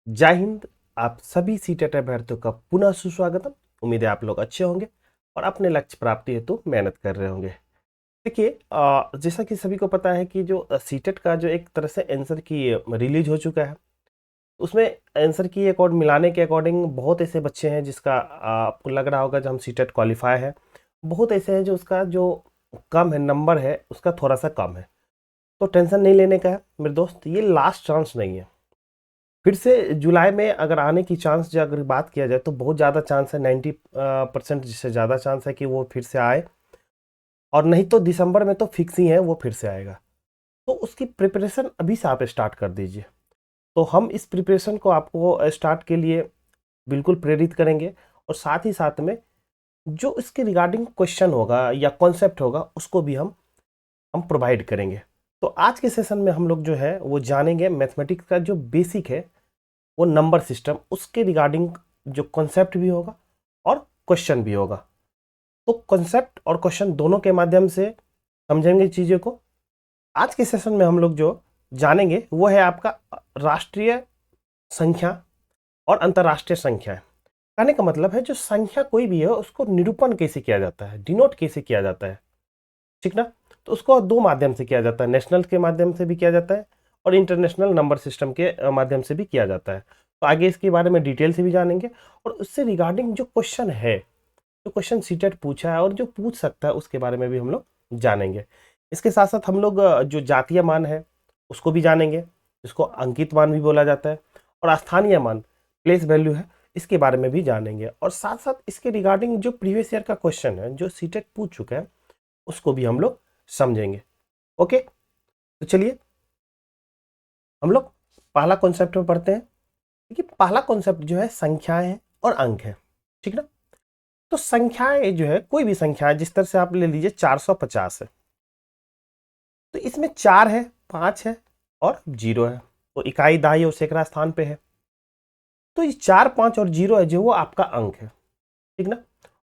जय हिंद। आप सभी सीटेट अभ्यर्थियों का पुनः सुस्वागतम। उम्मीद है आप लोग अच्छे होंगे और अपने लक्ष्य प्राप्ति हेतु मेहनत कर रहे होंगे। देखिए, जैसा कि सभी को पता है कि जो सीटेट का जो एक तरह से आंसर की रिलीज हो चुका है, उसमें आंसर की अकॉर्ड मिलाने के अकॉर्डिंग बहुत ऐसे बच्चे हैं जिसका आपको लग रहा होगा जब हम सीटेट क्वालिफाई है, बहुत ऐसे हैं जो उसका जो कम है, नंबर है उसका थोड़ा सा कम है। तो टेंशन नहीं लेने का है मेरे दोस्त, ये लास्ट चांस नहीं है। फिर से जुलाई में अगर आने की चांस जो अगर बात किया जाए तो बहुत ज़्यादा चांस है, 90% जिससे ज़्यादा चांस है कि वो फिर से आए, और नहीं तो दिसंबर में तो फिक्स ही है वो फिर से आएगा। तो उसकी प्रिपरेशन अभी से आप स्टार्ट कर दीजिए। तो हम इस प्रिपरेशन को आपको स्टार्ट के लिए बिल्कुल प्रेरित करेंगे, और साथ ही साथ में जो इसके रिगार्डिंग क्वेश्चन होगा या कॉन्सेप्ट होगा उसको भी हम प्रोवाइड करेंगे। तो आज के सेशन में हम लोग जो है वो जानेंगे मैथमेटिक्स का जो बेसिक है, वो नंबर सिस्टम, उसके रिगार्डिंग जो कॉन्सेप्ट भी होगा और क्वेश्चन भी होगा। तो कॉन्सेप्ट और क्वेश्चन दोनों के माध्यम से समझेंगे चीज़ों को। आज के सेशन में हम लोग जो जानेंगे वो है आपका राष्ट्रीय संख्या और अंतर्राष्ट्रीय संख्या। कहने का मतलब है जो संख्या कोई भी है उसको निरूपण कैसे किया जाता है, डिनोट कैसे किया जाता है, ठीक ना। तो उसको दो माध्यम से किया जाता है, नेशनल के माध्यम से भी किया जाता है और इंटरनेशनल नंबर सिस्टम के माध्यम से भी किया जाता है। तो आगे इसके बारे में डिटेल से भी जानेंगे, और उससे रिगार्डिंग जो क्वेश्चन है, जो क्वेश्चन सीटेट पूछा है और जो पूछ सकता है उसके बारे में भी हम लोग जानेंगे। इसके साथ साथ हम लोग जो जातीय मान है उसको भी जानेंगे, जिसको अंकित मान भी बोला जाता है, और स्थानीय मान, प्लेस वैल्यू है, इसके बारे में भी जानेंगे। और साथ साथ इसके रिगार्डिंग जो प्रीवियस ईयर का क्वेश्चन है जो सीटेट पूछ चुका है उसको भी हम लोग समझेंगे। ओके, तो चलिए हम लोग पहला कॉन्सेप्ट में पढ़ते हैं। देखिए, पहला कॉन्सेप्ट जो है संख्याएं हैं और अंक है, ठीक ना। तो संख्याएं जो है, कोई भी संख्या है, जिस तरह से आप ले लीजिए 450 है, तो इसमें 4 है, 5 है और 0 है। तो इकाई, दहाई और सैकड़ा स्थान पे है। तो ये 4, 5 और 0 है जो वो आपका अंक है, ठीक ना।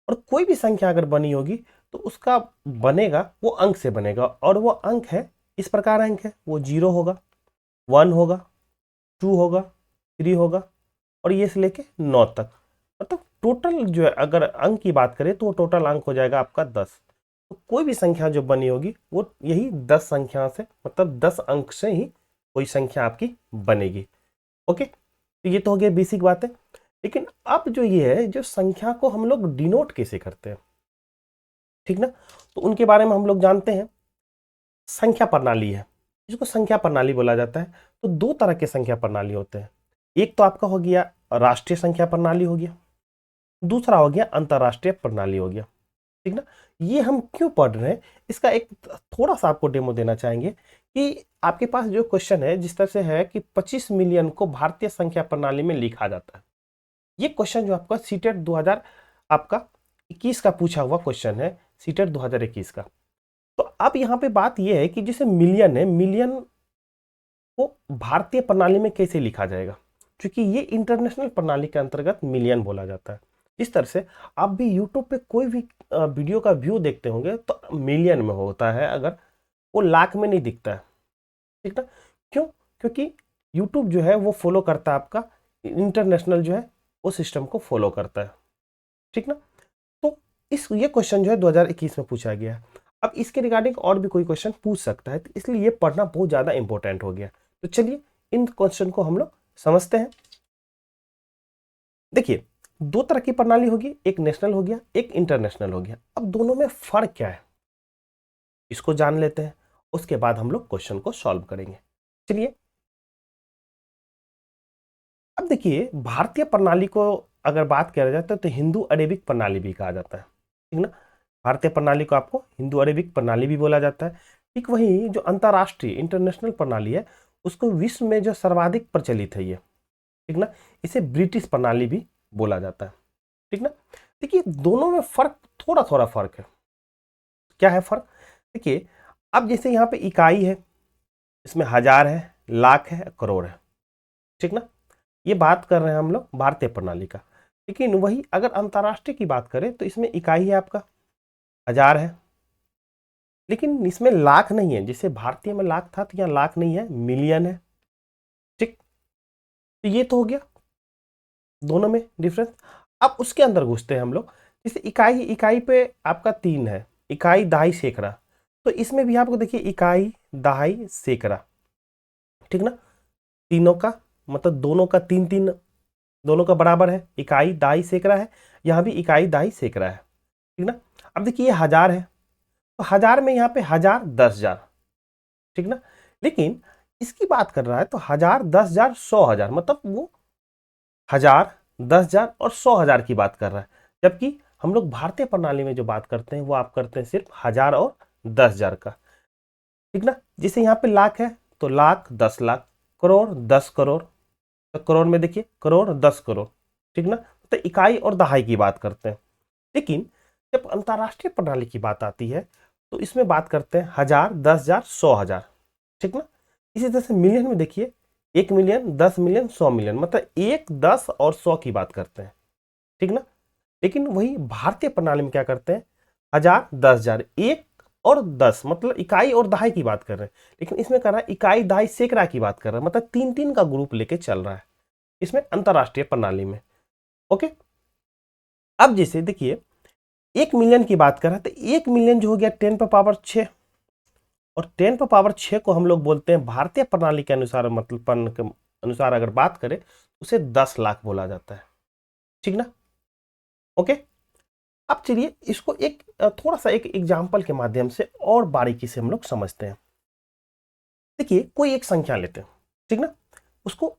और कोई भी संख्या अगर बनी होगी तो उसका बनेगा, वो अंक से बनेगा, और वो अंक है इस प्रकार, अंक है वो 0 होगा, 1 होगा, 2 होगा, 3 होगा, और ये से लेके 9 तक। मतलब टोटल जो है अगर अंक की बात करें तो वो टोटल अंक हो जाएगा आपका 10। तो कोई भी संख्या जो बनी होगी वो यही 10 संख्या से, मतलब 10 अंक से ही कोई संख्या आपकी बनेगी। ओके, तो ये तो हो गया बेसिक बात है। लेकिन अब जो ये है, जो संख्या को हम लोग डिनोट कैसे करते हैं, ठीक ना, तो उनके बारे में हम लोग जानते हैं। संख्या प्रणाली है जिसको संख्या प्रणाली बोला जाता है। तो दो तरह के संख्या प्रणाली होते हैं। एक तो आपका हो गया राष्ट्रीय संख्या प्रणाली हो गया, दूसरा हो गया अंतर्राष्ट्रीय प्रणाली हो गया, ठीक ना। ये हम क्यों पढ़ रहे हैं, इसका एक थोड़ा सा आपको डेमो देना चाहेंगे कि आपके पास जो क्वेश्चन है जिस तरह से है कि 25 मिलियन को भारतीय संख्या प्रणाली में लिखा जाता है। ये क्वेश्चन जो आपका सीटेट 2000 आपका 21 का पूछा हुआ क्वेश्चन है, सीटेट 2021 का। तो अब यहाँ पे बात यह है कि जैसे मिलियन है, मिलियन को भारतीय प्रणाली में कैसे लिखा जाएगा, क्योंकि ये इंटरनेशनल प्रणाली के अंतर्गत मिलियन बोला जाता है। इस तरह से आप भी यूट्यूब पे कोई भी वीडियो का व्यू देखते होंगे तो मिलियन में होता है, अगर वो लाख में नहीं दिखता है, ठीक ना। क्यों? क्योंकि यूट्यूब जो है वो फॉलो करता है आपका इंटरनेशनल जो है वो सिस्टम को फॉलो करता है, ठीक ना। तो इस ये क्वेश्चन जो है 2021 में पूछा गया है। अब इसके रिगार्डिंग और भी कोई क्वेश्चन पूछ सकता है, तो इसलिए ये पढ़ना बहुत ज़्यादा इंपॉर्टेंट हो गया। तो चलिए इन क्वेश्चन को हम लोग समझते हैं। देखिए, दो तरह की प्रणाली होगी, एक नेशनल हो गया, एक इंटरनेशनल हो गया। अब दोनों में फर्क क्या है इसको जान लेते हैं, उसके बाद हम लोग क्वेश्चन को सॉल्व करेंगे। चलिए, अब देखिए, भारतीय प्रणाली को अगर बात किया जाए तो हिंदू अरेबिक प्रणाली भी कहा जाता है, ठीक ना। भारतीय प्रणाली को आपको हिंदू अरेबिक प्रणाली भी बोला जाता है। ठीक वही जो अंतर्राष्ट्रीय इंटरनेशनल प्रणाली है उसको विश्व में जो सर्वाधिक प्रचलित है ये, ठीक ना, इसे ब्रिटिश प्रणाली भी बोला जाता है, ठीक ना। देखिए, दोनों में फर्क, थोड़ा थोड़ा फर्क है। क्या है फर्क? देखिए, अब जैसे यहाँ पे इकाई है, इसमें हजार है, लाख है, करोड़ है, ठीक ना। ये बात कर रहे हैं हम लोग भारतीय प्रणाली का। लेकिन वही अगर अंतर्राष्ट्रीय की बात करें तो इसमें इकाई है आपका हजार है, लेकिन इसमें लाख नहीं है। जैसे भारतीय में लाख था तो यहाँ लाख नहीं है, मिलियन है, ठीक। तो ये तो हो गया दोनों में डिफरेंस। अब उसके अंदर घुसते हैं हम लोग। जैसे इकाई इकाई पे आपका 3 है, इकाई दहाई सैकड़ा, तो इसमें भी आपको देखिए इकाई दहाई सैकड़ा, ठीक ना, तीनों का मतलब दोनों का 3 3 दोनों का बराबर है, इकाई दहाई सैकड़ा है, यहाँ भी इकाई दहाई सैकड़ा है, ठीक ना। अब देखिए ये 1000 है, तो 1000 में यहाँ पे 1000 10,000, ठीक ना। लेकिन इसकी बात कर रहा है तो 1000 10,000 100,000, मतलब वो 1000 10,000 और 100,000 की बात कर रहा है। जबकि हम लोग भारतीय प्रणाली में जो बात करते हैं वो आप करते हैं सिर्फ 1000 और 10,000 का, ठीक ना। जैसे यहाँ पे लाख है तो लाख 10 लाख, करोड़ 10 करोड़, तो करोड़ में देखिए करोड़ 10 करोड़, ठीक ना। तो इकाई और दहाई की बात करते हैं। लेकिन जब अंतरराष्ट्रीय प्रणाली की बात आती है तो इसमें बात करते हैं 1000 10,000 100,000, ठीक ना। इसी तरह से मिलियन में देखिए 1 मिलियन 10 मिलियन 100 मिलियन, मतलब 1 10 और 100 की बात करते हैं, ठीक ना। लेकिन वही भारतीय प्रणाली में क्या करते हैं 1000 10,000 1 और 10, मतलब इकाई और दहाई की बात कर रहे हैं। लेकिन इसमें कर रहा है इकाई दहाई सैकड़ा की बात कर रहा है, मतलब 3 3 का ग्रुप लेके चल रहा है इसमें अंतरराष्ट्रीय प्रणाली में। ओके, अब जैसे देखिए 1 मिलियन की बात कर रहा है तो 1 मिलियन जो हो गया 10 पर पावर 6, और 10 पर पावर 6 को हम लोग बोलते हैं भारतीय प्रणाली के अनुसार, मतलब पन्न के अनुसार अगर बात करें उसे 10 लाख बोला जाता है, ठीक ना। ओके, अब चलिए इसको एक थोड़ा सा एक एग्जाम्पल के माध्यम से और बारीकी से हम लोग समझते हैं। देखिए कोई एक संख्या लेते हैं, ठीक ना, उसको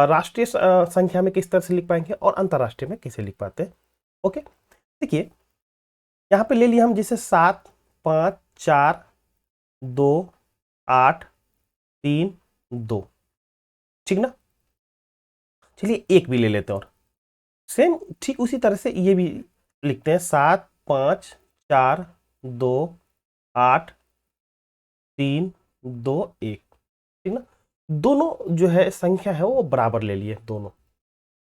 राष्ट्रीय संख्या में किस तरह से लिख पाएंगे और अंतरराष्ट्रीय में कैसे लिख पाते हैं। ओके, देखिए यहाँ पे ले लिया हम जैसे 7 5 4 2 8 3 2, ठीक ना। चलिए एक भी ले लेते हैं और सेम ठीक उसी तरह से ये भी लिखते हैं 7 5 4 2 8 3 2 1, ठीक ना। दोनों जो है संख्या है वो बराबर ले लिए दोनों।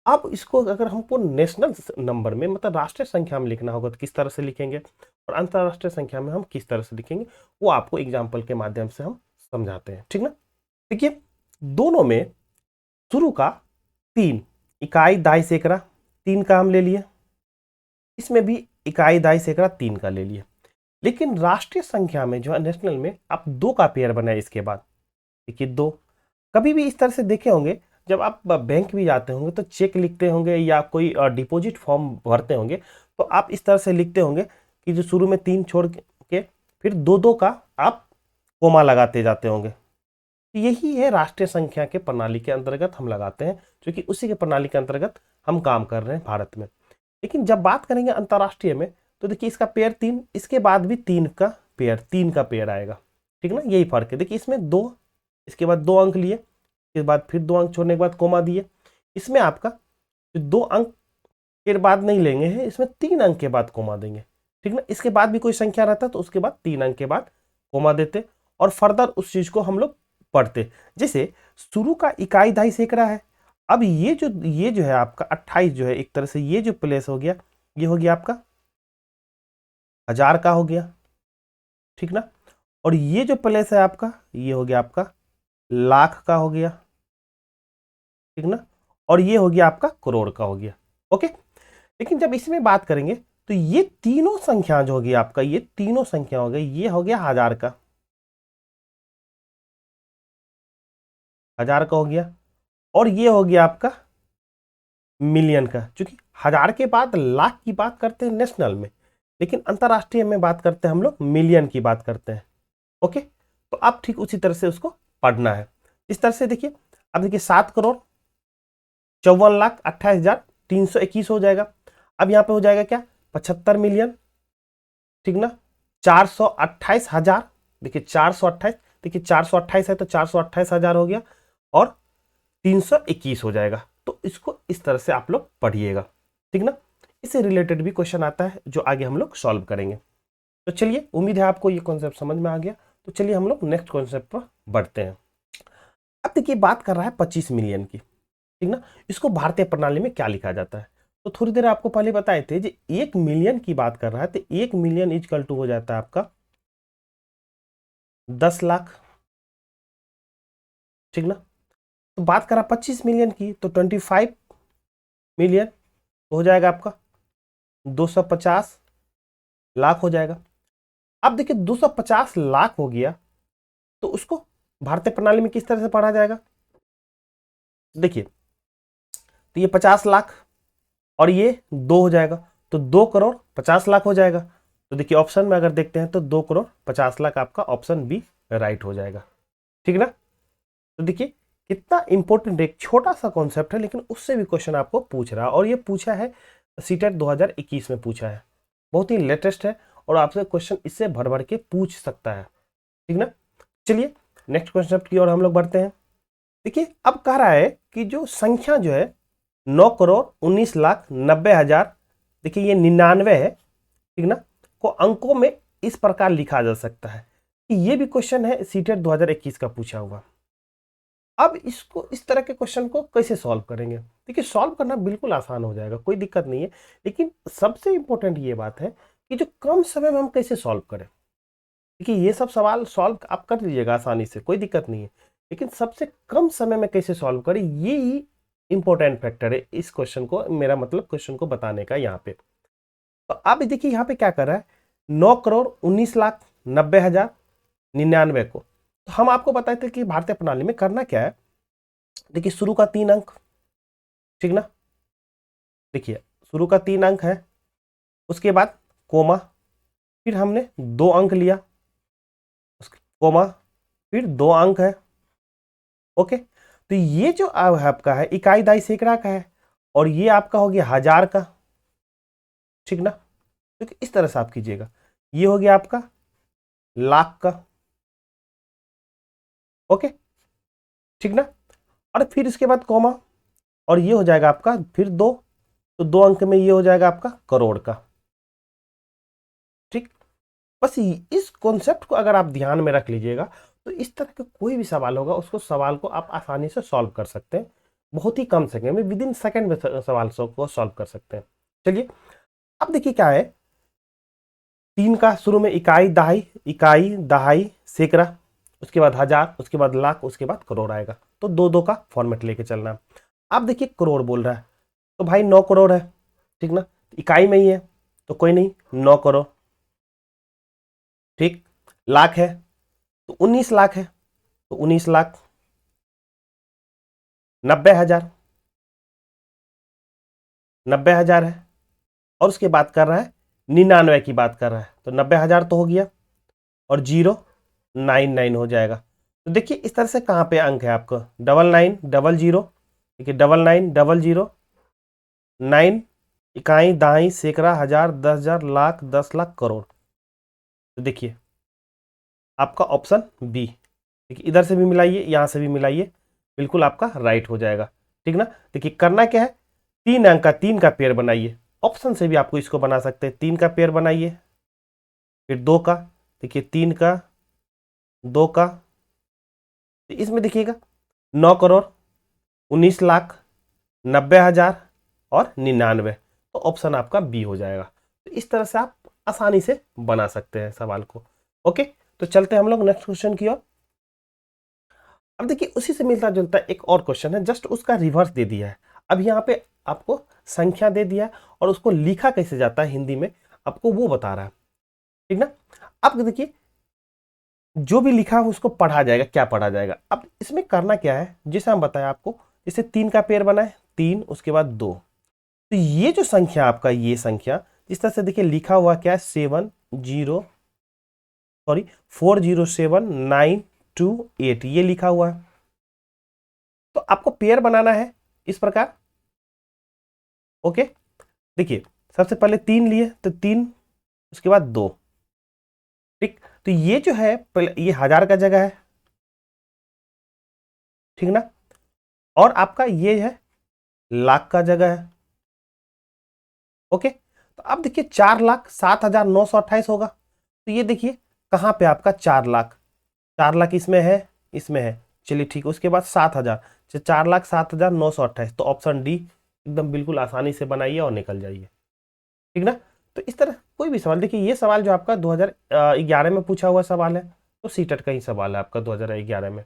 अब इसको अगर हमको नेशनल नंबर में मतलब राष्ट्रीय संख्या में लिखना होगा तो किस तरह से लिखेंगे और अंतरराष्ट्रीय संख्या में हम किस तरह से लिखेंगे, वो आपको एग्जाम्पल के माध्यम से हम समझाते हैं, ठीक ना। देखिए दोनों में शुरू का 3, इकाई दहाई सैकड़ा 3 का हम ले लिए, इसमें भी इकाई दहाई सैकड़ा 3 का ले लिए। लेकिन राष्ट्रीय संख्या में जो है नेशनल में आप 2 का पेयर बनाए इसके बाद, देखिए 2। कभी भी इस तरह से देखे होंगे जब आप बैंक भी जाते होंगे तो चेक लिखते होंगे या कोई डिपॉजिट फॉर्म भरते होंगे तो आप इस तरह से लिखते होंगे कि जो शुरू में 3 छोड़ के फिर 2 2 का आप कोमा लगाते जाते होंगे। यही है राष्ट्रीय संख्या के प्रणाली के अंतर्गत हम लगाते हैं, क्योंकि उसी के प्रणाली के अंतर्गत हम काम कर रहे हैं भारत में। लेकिन जब बात करेंगे अंतरराष्ट्रीय में तो देखिए इसका पेयर 3, इसके बाद भी 3 का पेयर आएगा, ठीक ना। यही फर्क है, देखिए इसमें 2, इसके बाद 2 अंक लिए, इसके बाद फिर 2 अंक छोड़ने के बाद कोमा दिए। इसमें आपका 2 अंक के बाद नहीं लेंगे हैं, इसमें 3 अंक के बाद कोमा देंगे, ठीक ना। इसके बाद भी कोई संख्या रहता तो उसके बाद 3 अंक के बाद कोमा देते और फर्दर उस चीज को हम लोग पढ़ते। जैसे शुरू का इकाई दहाई सैकड़ा है, अब ये जो है आपका 28 जो है एक तरह से ये जो प्लेस हो गया ये हो गया आपका 1000 का हो गया, ठीक ना। और ये जो प्लेस है आपका ये हो गया आपका लाख का हो गया, ठीक ना। और ये हो गया आपका करोड़ का हो गया। ओके, लेकिन जब इसमें बात करेंगे तो ये तीनों संख्या जो होगी आपका, ये तीनों संख्या हो गई, ये हो गया 1000 का, 1000 का हो गया, और ये हो गया आपका मिलियन का। क्योंकि 1000 के बाद लाख की बात करते हैं नेशनल में, लेकिन अंतरराष्ट्रीय में बात करते हैं हम लोग मिलियन की बात करते हैं। ओके, तो आप ठीक उसी तरह से उसको पढ़ना है। इस तरह से देखिए, अब देखिए 7,54,28,321 हो जाएगा। अब यहाँ पे हो जाएगा क्या 75 मिलियन, ठीक ना। 428,000, देखिए 428, देखिए 428 है तो 428,000 हो गया और 321 हो जाएगा। तो इसको इस तरह से आप लोग पढ़िएगा, ठीक ना। इससे रिलेटेड भी क्वेश्चन आता है जो आगे हम लोग सॉल्व करेंगे। तो चलिए, उम्मीद है आपको ये कॉन्सेप्ट समझ में आ गया। तो चलिए हम लोग नेक्स्ट कॉन्सेप्ट पर बढ़ते हैं। अब देखिए बात कर रहा है 25 मिलियन की, ठीक ना। इसको भारतीय प्रणाली में क्या लिखा जाता है, तो थोड़ी देर आपको पहले बताए थे जो 1 मिलियन की बात कर रहा है तो 1 मिलियन इजकल टू हो जाता है आपका 10 लाख, ठीक ना। तो बात करा 25 मिलियन की, तो 25 मिलियन तो हो जाएगा आपका 250 लाख हो जाएगा। अब देखिए 250 लाख हो गया, तो उसको भारतीय प्रणाली में किस तरह से पढ़ा जाएगा? देखिए, तो ये 50 लाख और ये 2 हो जाएगा, तो 2 करोड़ 50 लाख हो जाएगा। तो देखिए ऑप्शन में अगर देखते हैं तो 2 करोड़ 50 लाख आपका ऑप्शन बी राइट हो जाएगा। ठीक ना? तो देखिए कितना इंपॉर्टेंट, एक छोटा सा कॉन्सेप्ट है लेकिन उससे भी क्वेश्चन आपको पूछ रहा है, और ये पूछा है सीटेट 2021 में पूछा है, बहुत ही लेटेस्ट है और आपसे क्वेश्चन इससे भर भर के पूछ सकता है। ठीक ना? चलिए नेक्स्ट कॉन्सेप्ट की ओर हम लोग बढ़ते हैं। देखिए अब कह रहा है कि जो संख्या जो है 9,19,90,000, देखिए ये 99 है, ठीक ना, को अंकों में इस प्रकार लिखा जा सकता है। ये भी क्वेश्चन है सीटेट 2021 का पूछा हुआ। अब इसको, इस तरह के क्वेश्चन को कैसे सॉल्व करेंगे? देखिए सॉल्व करना बिल्कुल आसान हो जाएगा, कोई दिक्कत नहीं है, लेकिन सबसे इंपॉर्टेंट ये बात है कि जो कम समय में हम कैसे सॉल्व करें। देखिए ये सब सवाल सॉल्व आप कर लीजिएगा आसानी से, कोई दिक्कत नहीं है, लेकिन सबसे कम समय में कैसे सॉल्व करें, ये ही इंपॉर्टेंट फैक्टर है इस क्वेश्चन को, मेरा मतलब क्वेश्चन को बताने का यहाँ पे। तो आप देखिए यहाँ पे क्या कर रहा है, 9,19,90,099 को, तो हम आपको बताए थे कि भारतीय प्रणाली में करना क्या है। देखिए शुरू का 3 अंक, ठीक ना, देखिए शुरू का 3 अंक है, उसके बाद कोमा, फिर हमने 2 अंक लिया, कोमा, फिर 2 अंक है। ओके, तो ये जो आपका है इकाई दाई सैकड़ा का है, और ये आपका हो गया 1000 का। ठीक ना, तो इस तरह से आप कीजिएगा, ये हो गया आपका लाख का। ओके, ठीक ना, और फिर इसके बाद कॉमा, और ये हो जाएगा आपका फिर 2, तो 2 अंक में ये हो जाएगा आपका करोड़ का। ठीक, बस इस कॉन्सेप्ट को अगर आप ध्यान में रख लीजिएगा तो इस तरह का कोई भी सवाल होगा उसको, सवाल को आप आसानी से सॉल्व कर सकते हैं, बहुत ही कम सेकंड में, विद इन सेकंड में सवाल को सॉल्व कर सकते हैं। चलिए अब देखिए क्या है, 3 का शुरू में इकाई दहाई सैकड़ा, उसके बाद 1000, उसके बाद लाख, उसके बाद करोड़ आएगा, तो 2-2 का फॉर्मेट लेके चलना। अब देखिए करोड़ बोल रहा है, तो भाई 9 करोड़ है, ठीक ना, इकाई में ही है तो कोई नहीं, 9 करोड़। ठीक, लाख है तो 19 लाख है, तो 19 लाख। 90,000, 90,000 है, और उसके बात कर रहा है 99 की बात कर रहा है, तो 90,000 तो हो गया, और 099 हो जाएगा। तो देखिए इस तरह से कहाँ पे अंक है आपका, 9900, देखिए 9900, 9, इकाई दहाई सैकड़ा, 1000, 10,000, लाख, 10 लाख, करोड़। तो देखिए आपका ऑप्शन बी, देखिए इधर से भी मिलाइए, यहाँ से भी मिलाइए, बिल्कुल आपका राइट हो जाएगा। ठीक ना, देखिए करना क्या है, 3 अंक का 3 का पेयर बनाइए, ऑप्शन से भी आपको इसको बना सकते हैं, 3 का पेयर बनाइए, फिर 2 का, देखिए 3 का, 2 का, तो इसमें देखिएगा 9 करोड़, 19 लाख, 90,000 और 99, तो ऑप्शन आपका बी हो जाएगा। तो इस तरह से आप आसानी से बना सकते हैं सवाल को। ओके, तो चलते हैं हम लोग नेक्स्ट क्वेश्चन की ओर। अब देखिए उसी से मिलता जुलता एक और क्वेश्चन है, जस्ट उसका रिवर्स दे दिया है। अब यहाँ पे आपको संख्या दे दिया है और उसको लिखा कैसे जाता है हिंदी में आपको वो बता रहा है। ठीक ना, अब देखिए जो भी लिखा है उसको पढ़ा जाएगा, क्या पढ़ा जाएगा। अब इसमें करना क्या है, जैसे हम बताया आपको, जैसे 3 का पेयर बनाए, 3, उसके बाद 2, तो ये जो संख्या आपका, ये संख्या इस तरह से देखिए लिखा हुआ क्या है, 407928, ये लिखा हुआ है। तो आपको पेयर बनाना है इस प्रकार। ओके, देखिए सबसे पहले 3 लिए, तो 3, उसके बाद 2। ठीक, तो ये जो है पहले ये 1000 का जगह है, ठीक ना, और आपका ये है लाख का जगह है। ओके, तो अब देखिए 4,07,928 होगा, तो ये देखिए कहाँ पे आपका 4 लाख, 4 लाख इसमें है, इसमें है, चलिए ठीक है, उसके बाद 7,000, 4,07,928, तो ऑप्शन डी एकदम बिल्कुल आसानी से बनाइए और निकल जाइए। ठीक ना, तो इस तरह कोई भी सवाल, देखिए ये सवाल जो आपका 2011 में पूछा हुआ सवाल है, तो सीटेट का ही सवाल है आपका 2011 में,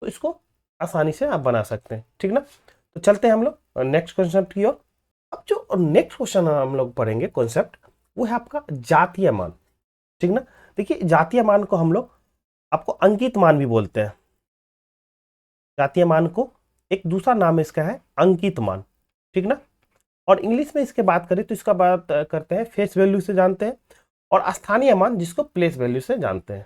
तो इसको आसानी से आप बना सकते हैं, ठीक ना। तो चलते हैं हम लोग नेक्स्ट कॉन्सेप्ट की ओर। अब जो नेक्स्ट क्वेश्चन हम लोग पढ़ेंगे कॉन्सेप्ट, वो है आपका जातीय मान, ठीक ना। देखिए जातीय मान को हम लोग आपको अंकित मान भी बोलते हैं। जातीय मान को एक दूसरा नाम इसका है अंकित मान, ठीक ना। और इंग्लिश में इसके बात करें तो इसका बात करते हैं फेस वैल्यू से जानते हैं, और स्थानीय मान जिसको प्लेस वैल्यू से जानते हैं,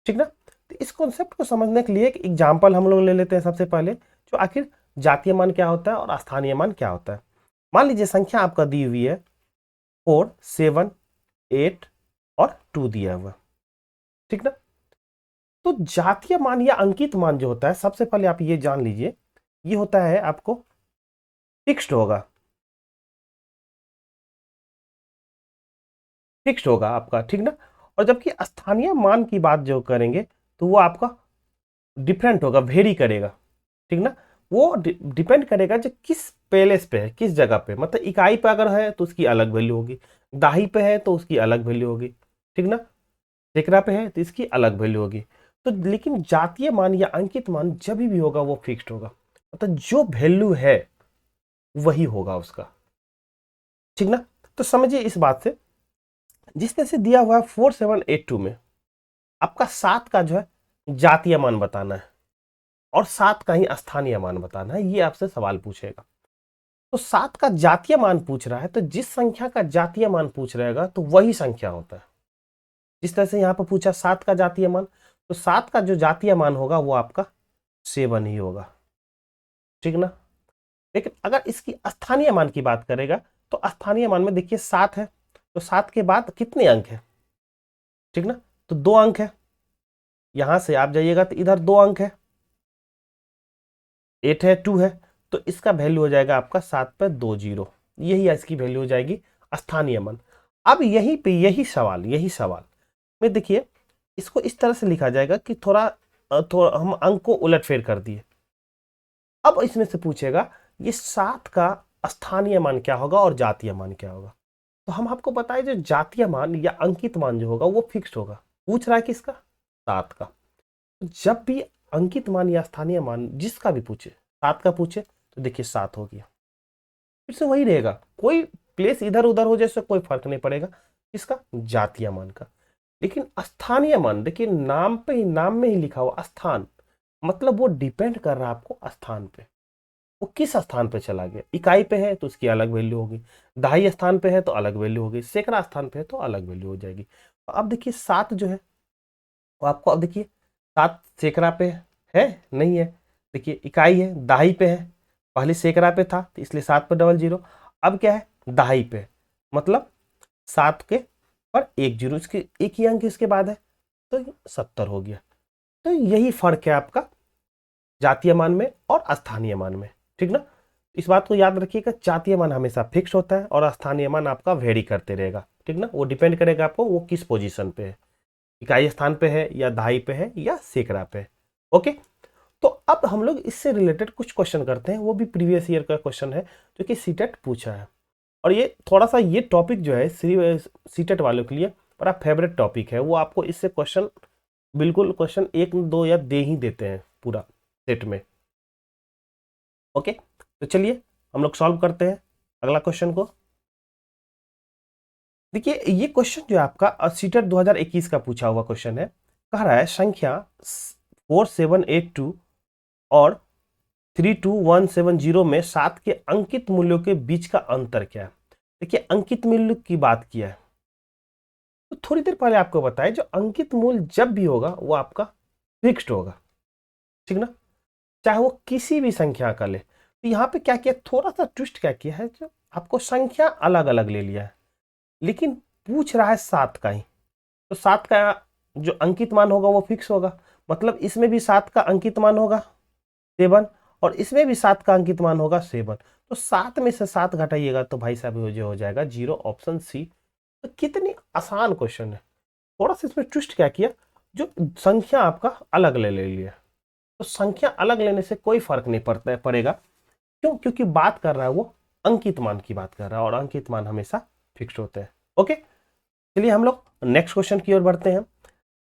ठीक ना। तो इस कॉन्सेप्ट को समझने के लिए एक एग्जाम्पल हम लोग ले लेते हैं सबसे पहले, जो आखिर जातीय मान क्या होता है और स्थानीय मान क्या होता है। मान लीजिए संख्या आपका दी हुई है 4, 7, 8 और 2 दिया हुआ, ठीक ना। तो जातीय मान या अंकित मान जो होता है, सबसे पहले आप ये जान लीजिए, ये होता है आपको फिक्स्ड होगा, फिक्स्ड होगा आपका, ठीक ना। और जबकि स्थानीय मान की बात जो करेंगे तो वो आपका डिफरेंट होगा, वेरी करेगा, ठीक ना। वो डिपेंड करेगा जो किस प्लेस पे है, किस जगह पे, मतलब इकाई पे अगर है तो उसकी अलग वैल्यू होगी, दाही पे है तो उसकी अलग वैल्यू होगी, ठीक ना। सैकड़ा पे है तो इसकी अलग वैल्यू होगी। तो लेकिन जातीय मान या अंकित मान जब भी होगा वो फिक्स्ड होगा, मतलब जो वैल्यू है वही होगा उसका, ठीक ना। तो समझिए इस बात से, जिस तरह से दिया हुआ है 4782 में आपका 7 का जो है जातीय मान बताना है और 7 का ही स्थानीय मान बताना है, ये आपसे सवाल पूछेगा। तो 7 का जातीय मान पूछ रहा है, तो जिस संख्या का जातीय मान पूछ रहेगा तो वही संख्या होता है। जिस तरह से यहां पर पूछा 7 का जातीय मान, तो 7 का जो जातीय मान होगा वो आपका 7 ही होगा, ठीक ना। लेकिन अगर इसकी स्थानीय मान की बात करेगा तो स्थानीय मान में देखिए 7 है, तो 7 के बाद कितने अंक है, ठीक ना। तो 2 अंक है, यहां से आप जाइएगा तो इधर 2 अंक है, 8 है, 2 है, तो इसका वैल्यू हो जाएगा आपका 7 पे 2 जीरो, यही इसकी वैल्यू हो जाएगी स्थानीय मान। अब यहीं पे यही सवाल में देखिए, इसको इस तरह से लिखा जाएगा कि थोड़ा हम अंक को उलटफेर कर दिए। अब इसमें से पूछेगा ये 7 का स्थानीय मान क्या होगा और जातीय मान क्या होगा। तो हम आपको बताएं जो जातीय मान या अंकित मान जो होगा वो फिक्स्ड होगा। पूछ रहा है किसका? 7 का। तो जब भी अंकित मान या स्थानीय मान जिसका भी पूछे, 7 का पूछे तो देखिए 7 हो गया, फिर से वही रहेगा, कोई प्लेस इधर उधर हो जैसे कोई फर्क नहीं पड़ेगा इसका जातीय मान का। लेकिन स्थानीय मान देखिए नाम पे ही, नाम में ही लिखा हुआ स्थान, मतलब वो डिपेंड कर रहा है आपको स्थान पे, वो किस स्थान पे चला गया। इकाई पे है तो उसकी अलग वैल्यू होगी, दहाई स्थान पे है तो अलग वैल्यू होगी, सैकड़ा स्थान पे है तो अलग वैल्यू हो जाएगी। तो अब देखिए 7 जो है वो आपको, अब देखिए 7 सैकड़ा पे है नहीं है, देखिए इकाई है, दहाई पे है, पहले सैकड़ा पे था तो इसलिए 7 पर डबल जीरो, अब क्या है दहाई पे, मतलब 7 के पर 1 जीरो, इसके एक ही अंक इसके बाद है तो 70 हो गया। तो यही फर्क है आपका जातीय मान में और स्थानीय मान में, ठीक ना। इस बात को याद रखिएगा, जातीय मान हमेशा फिक्स होता है और स्थानीय मान आपका वेरी करते रहेगा, ठीक ना। वो डिपेंड करेगा आपको वो किस पोजीशन पे है, इकाई स्थान पे है या दहाई पे है या सैकड़ा पे है। ओके, तो अब हम लोग इससे रिलेटेड कुछ क्वेश्चन करते हैं, वो भी प्रीवियस ईयर का क्वेश्चन है जो कि सीटेट पूछा है। और ये थोड़ा सा ये टॉपिक जो है सीटेट वालों के लिए बड़ा फेवरेट टॉपिक है, वो आपको इससे क्वेश्चन बिल्कुल क्वेश्चन 1, 2 या दे ही देते हैं पूरा सेट में। ओके, तो चलिए हम लोग सॉल्व करते हैं अगला क्वेश्चन को। देखिए ये क्वेश्चन जो है आपका सीटेट 2021 का पूछा हुआ क्वेश्चन है। कह रहा है संख्या 4782 और 32170 में 7 के अंकित मूल्यों के बीच का अंतर क्या है। देखिए अंकित मूल्य की बात किया है, तो थोड़ी देर पहले आपको बताया जो अंकित मूल्य जब भी होगा वो आपका फिक्स्ड होगा, ठीक ना, चाहे वो किसी भी संख्या का ले। तो यहाँ पे क्या किया, थोड़ा सा ट्विस्ट क्या किया है, जो आपको संख्या अलग अलग ले लिया है, लेकिन पूछ रहा है 7 का ही। तो 7 का जो अंकित मान होगा वो फिक्स होगा, मतलब इसमें भी 7 का अंकित मान होगा 7 और इसमें भी 7 का अंकित मान होगा 7। तो 7 में से 7 घटाइएगा तो भाई साहब हो जाएगा 0, ऑप्शन सी। तो कितनी आसान क्वेश्चन है। थोड़ा सा इसमें ट्विस्ट क्या किया, जो संख्या आपका अलग ले लिया। तो संख्या अलग लेने से कोई फर्क नहीं पड़ेगा, क्यों? क्योंकि बात कर रहा है वो अंकित मान की बात कर रहा है और अंकित मान हमेशा फिक्स्ड होते हैं। ओके, चलिए हम लोग नेक्स्ट क्वेश्चन की ओर बढ़ते हैं।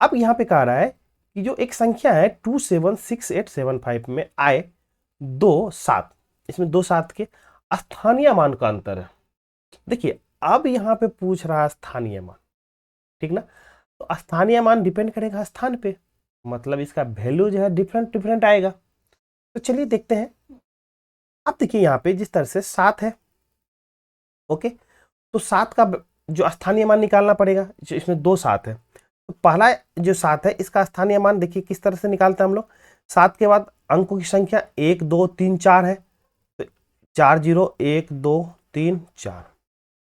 अब यहाँ पे कह रहा है कि जो एक संख्या है 276875 में आए 2 7, इसमें 2 7 के स्थानीय मान का अंतर है। देखिए अब यहाँ पे पूछ रहा है स्थानीय मान, ठीक ना। तो स्थानीय मान डिपेंड करेगा स्थान पे, मतलब इसका वैल्यू जो है डिफरेंट डिफरेंट आएगा। तो चलिए देखते हैं। अब देखिए यहाँ पे जिस तरह से 7 है, ओके, तो 7 का जो स्थानीय मान निकालना पड़ेगा, जो इसमें 2 7 है, तो पहला जो 7 है इसका स्थानीय मान देखिए किस तरह से निकालते हैं हम लोग। 7 के बाद अंकों की संख्या 1 2 3 4 है, तो 4 0 1 2 3 4,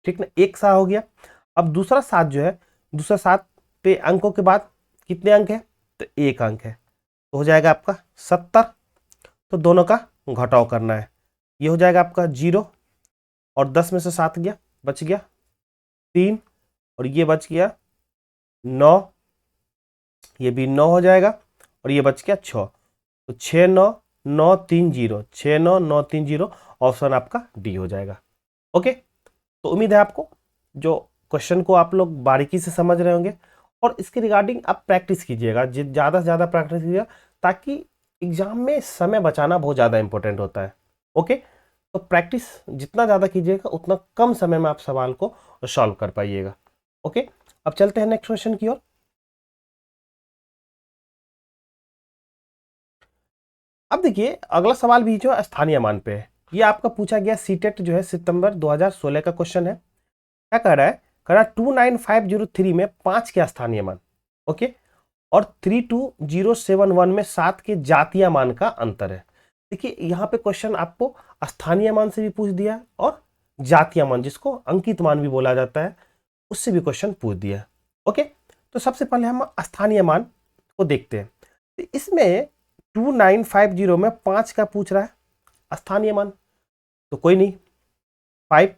ठीक ना, एक सा हो गया। अब दूसरा 7 जो है, दूसरा 7 पे अंकों के बाद कितने अंक है, तो 1 अंक है, तो हो जाएगा आपका 70। तो दोनों का घटाव करना है, ये हो जाएगा आपका 0 और 10 में से 7 गया, बच गया 3 और ये बच गया 9, ये भी 9 हो जाएगा और ये बच गया 6। तो 6 9 9 3 0, 6 9 9 3 0, ऑप्शन आपका डी हो जाएगा। ओके, तो उम्मीद है आपको जो क्वेश्चन को आप लोग बारीकी से समझ रहे होंगे और इसके रिगार्डिंग आप प्रैक्टिस कीजिएगा, ज़्यादा से ज़्यादा प्रैक्टिस कीजिएगा, ताकि एग्जाम में समय बचाना बहुत ज़्यादा इंपॉर्टेंट होता है। ओके, तो प्रैक्टिस जितना ज़्यादा कीजिएगा उतना कम समय में आप सवाल को सॉल्व कर पाइएगा। ओके, अब चलते हैं नेक्स्ट क्वेश्चन की ओर। अब देखिए अगला सवाल भी जो स्थानीय मान पे है, ये आपका पूछा गया सीटेट जो है सितंबर 2016 का क्वेश्चन है। क्या कह रहा है, कह रहा है 29503 में 5 के स्थानीय मान, ओके, और 32071 में 7 के जातीय मान का अंतर है। देखिए यहाँ पे क्वेश्चन आपको स्थानीय मान से भी पूछ दिया और जातीय मान, जिसको अंकित मान भी बोला जाता है, उससे भी क्वेश्चन पूछ दिया। ओके, तो सबसे पहले हम स्थानीय मान को देखते हैं। तो इसमें 2950 में 5 का पूछ रहा है स्थानीय मान, तो कोई नहीं, 5,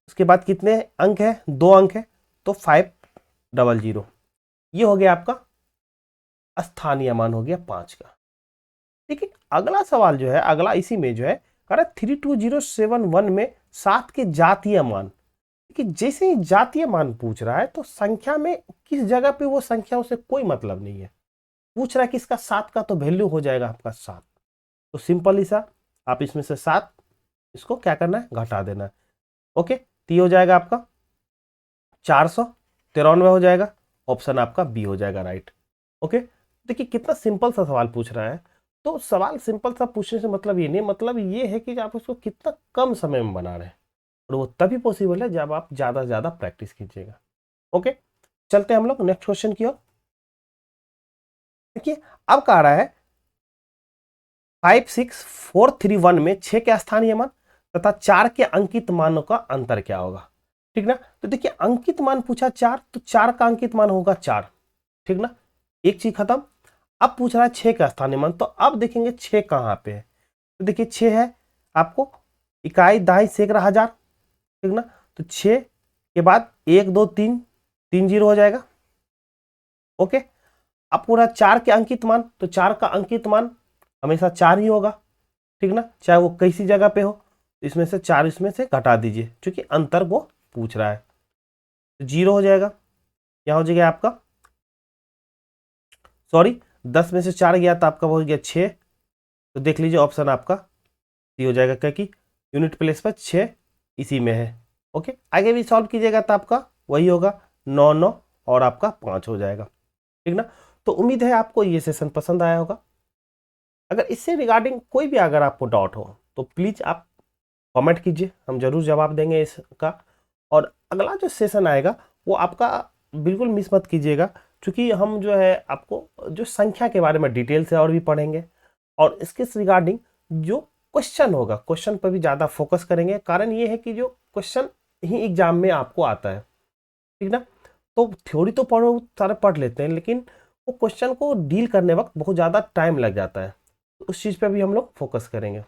उसके बाद कितने अंक है, 2 अंक है, तो 500, ये हो गया आपका स्थानीय मान हो गया 5 का। देखिए अगला सवाल जो है, अगला इसी में जो है, कह रहा है 32071 में 7 के जातीय मान। कि जैसे ही जातीय मान पूछ रहा है तो संख्या में किस जगह पे वो संख्या, उसे कोई मतलब नहीं है, पूछ रहा है कि इसका 7 का तो वैल्यू हो जाएगा आपका 7। तो सिंपल ही सा आप इसमें से 7 इसको क्या करना है, घटा देना है। ओके, तो ये हो जाएगा आपका 493 हो जाएगा, ऑप्शन आपका बी हो जाएगा राइट। ओके, देखिए कितना सिंपल सा सवाल पूछ रहा है। तो सवाल सिंपल सा पूछने से मतलब ये नहीं, मतलब ये है कि आप उसको कितना कम समय में बना रहे हैं, और वो तभी पॉसिबल है जब आप ज़्यादा से ज़्यादा प्रैक्टिस कीजिएगा। ओके, चलते हैं हम लोग नेक्स्ट क्वेश्चन की ओर। देखिए अब कह रहा है 56431 में 6 के स्थानीय मान तथा 4 के अंकित मानों का अंतर क्या होगा, ठीक ना। तो देखिए अंकित मान पूछा 4, तो 4 का अंकित मान होगा 4, ठीक ना, एक चीज खत्म। अब पूछ रहा है 6 का स्थानीय मान, तो अब देखेंगे 6 कहाँ पे है। तो देखिए 6 है आपको इकाई दहाई सैकड़ा हजार, ठीक ना, तो 6 के बाद 1 2 3 3 0 हो जाएगा। ओके, अब पूरा 4 के अंकित मान, तो 4 का अंकित मान हमेशा 4 ही होगा, ठीक ना, चाहे वो किसी जगह पे हो। इसमें से 4 इसमें से घटा दीजिए, क्योंकि अंतर वो पूछ रहा है, तो 0 हो जाएगा। क्या हो जाएगा आपका, सॉरी 10 में से 4 गया तो आपका हो गया 6, तो देख लीजिए ऑप्शन आपका सी हो जाएगा, क्योंकि यूनिट प्लेस पर 6 इसी में है। ओके, आगे भी सॉल्व कीजिएगा तो आपका वही होगा 9 9 और आपका 5 हो जाएगा, ठीक ना। तो उम्मीद है आपको ये सेशन पसंद आया होगा। अगर इससे रिगार्डिंग कोई भी अगर आपको डाउट हो तो प्लीज़ आप कमेंट कीजिए, हम जरूर जवाब देंगे इसका। और अगला जो सेशन आएगा वो आपका बिल्कुल मिस मत कीजिएगा, क्योंकि हम जो है आपको जो संख्या के बारे में डिटेल से और भी पढ़ेंगे, और इसके रिगार्डिंग जो क्वेश्चन होगा, क्वेश्चन पर भी ज़्यादा फोकस करेंगे। कारण ये है कि जो क्वेश्चन ही एग्जाम में आपको आता है, ठीक ना। तो थ्योरी तो पढ़ो सारे पढ़ लेते हैं, लेकिन वो क्वेश्चन को डील करने वक्त बहुत ज़्यादा टाइम लग जाता है, तो उस चीज़ पर भी हम लोग फोकस करेंगे।